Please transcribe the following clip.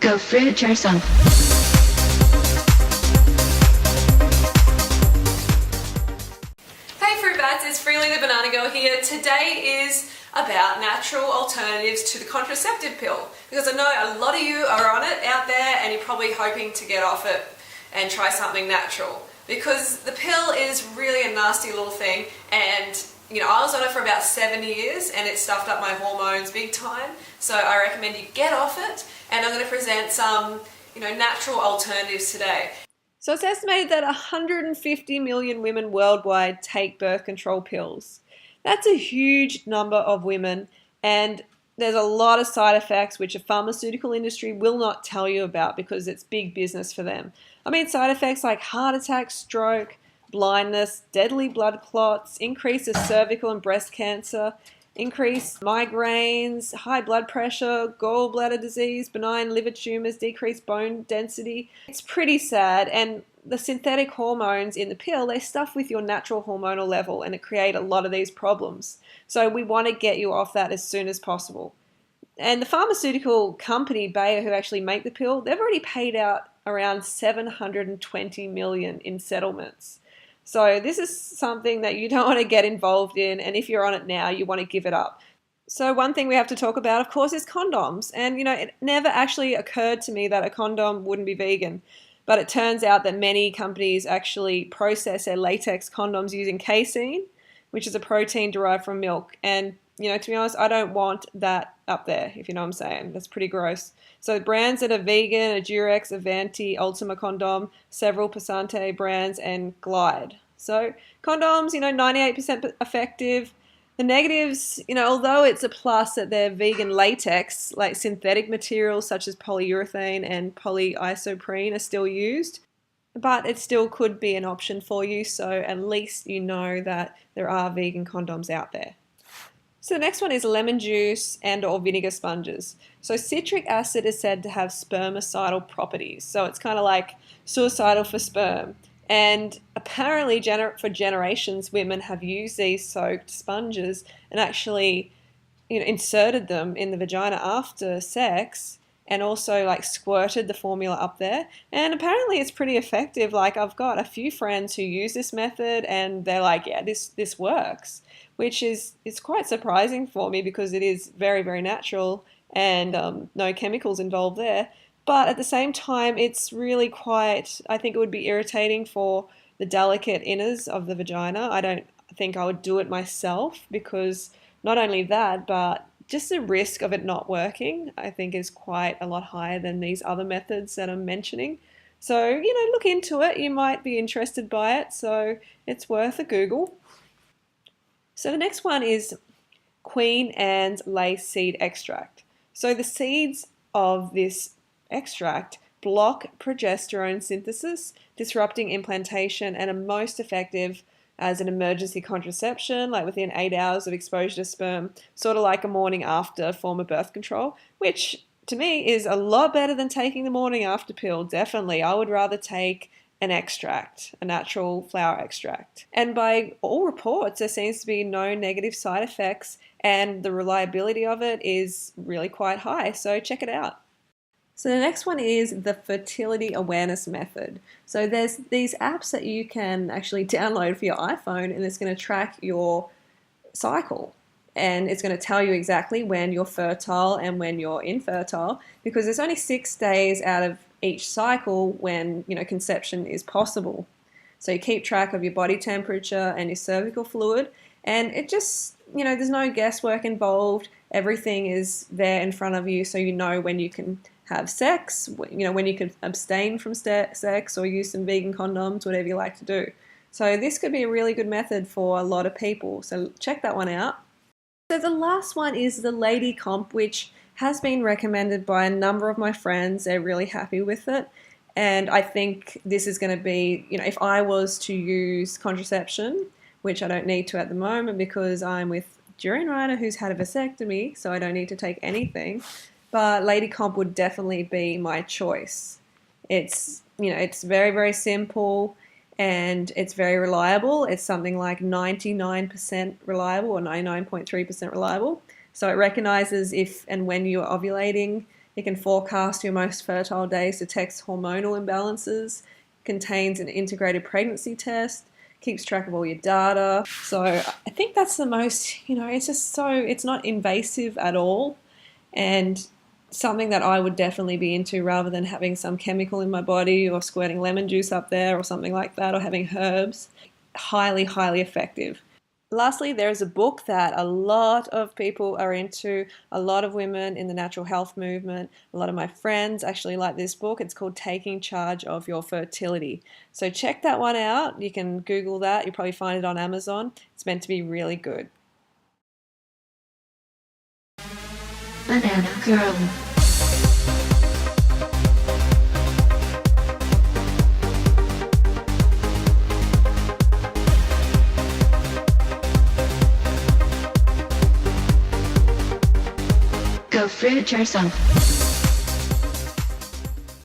Go fruit yourself. Hey Fruit Bats, it's Freely the Banana Girl here. Today is about natural alternatives to the contraceptive pill, because I know a lot of you are on it out there and you're probably hoping to get off it and try something natural, because the pill is really a nasty little thing. And I was on it for about 7 years and it stuffed up my hormones big time, so I recommend you get off it. And I'm going to present some natural alternatives today. So it's estimated that 150 million women worldwide take birth control pills. That's a huge number of women, and there's a lot of side effects which the pharmaceutical industry will not tell you about because it's big business for them. I mean, side effects like heart attack, stroke, blindness, deadly blood clots, increase of cervical and breast cancer, increased migraines, high blood pressure, gallbladder disease, benign liver tumors, decreased bone density. It's pretty sad, and the synthetic hormones in the pill, they stuff with your natural hormonal level and it create a lot of these problems. So we want to get you off that as soon as possible. And the pharmaceutical company, Bayer, who actually make the pill, they've already paid out around $720 million in settlements. So this is something that you don't want to get involved in, and if you're on it now, you want to give it up. So one thing we have to talk about, of course, is condoms. And it never actually occurred to me that a condom wouldn't be vegan, but it turns out that many companies actually process their latex condoms using casein, which is a protein derived from milk. And to be honest, I don't want that up there, if you know what I'm saying. That's pretty gross. So brands that are vegan are Durex, Avanti, Ultima Condom, several Passante brands, and Glide. So condoms, 98% effective. The negatives, although it's a plus that they're vegan latex, like synthetic materials such as polyurethane and polyisoprene are still used, but it still could be an option for you, so at least you know that there are vegan condoms out there. So the next one is lemon juice and or vinegar sponges. So citric acid is said to have spermicidal properties. So it's kind of like suicidal for sperm. And apparently for generations, women have used these soaked sponges and actually inserted them in the vagina after sex, and also like squirted the formula up there. And apparently it's pretty effective. Like, I've got a few friends who use this method and they're like, yeah, this works, which is quite surprising for me because it is very, very natural and no chemicals involved there. But at the same time, it's really I think it would be irritating for the delicate inners of the vagina. I don't think I would do it myself, because not only that, but just the risk of it not working, I think, is quite a lot higher than these other methods that I'm mentioning. So, look into it. You might be interested by it, so it's worth a Google. So the next one is Queen Anne's lace seed extract. So the seeds of this extract block progesterone synthesis, disrupting implantation, and are most effective as an emergency contraception, like within 8 hours of exposure to sperm, sort of like a morning after form of birth control, which to me is a lot better than taking the morning after pill. Definitely, I would rather take an extract, a natural flower extract. And by all reports, there seems to be no negative side effects, and the reliability of it is really quite high, so check it out. So the next one is the fertility awareness method. So there's these apps that you can actually download for your iPhone, and it's going to track your cycle. And it's going to tell you exactly when you're fertile and when you're infertile, because there's only 6 days out of each cycle when conception is possible. So you keep track of your body temperature and your cervical fluid, and it just there's no guesswork involved. Everything is there in front of you, so you know when you can have sex, when you can abstain from sex or use some vegan condoms, whatever you like to do. So this could be a really good method for a lot of people, so check that one out. So the last one is the Lady Comp, which has been recommended by a number of my friends. They're really happy with it. And I think this is going to be, if I was to use contraception, which I don't need to at the moment because I'm with Durian Rider who's had a vasectomy, so I don't need to take anything. But Lady Comp would definitely be my choice. It's, it's very, very simple. And it's very reliable. It's something like 99% reliable or 99.3% reliable. So it recognizes if and when you're ovulating, It can forecast your most fertile days, detects hormonal imbalances, contains an integrated pregnancy test, keeps track of all your data. So I think that's the most, it's just so, it's not invasive at all, and something that I would definitely be into rather than having some chemical in my body or squirting lemon juice up there or something like that, or having herbs. Highly, highly effective. Lastly, there is a book that a lot of people are into, a lot of women in the natural health movement. A lot of my friends actually like this book. It's called Taking Charge of Your Fertility. So check that one out. You can Google that. You'll probably find it on Amazon. It's meant to be really good. Banana Girl. Go fruit yourself.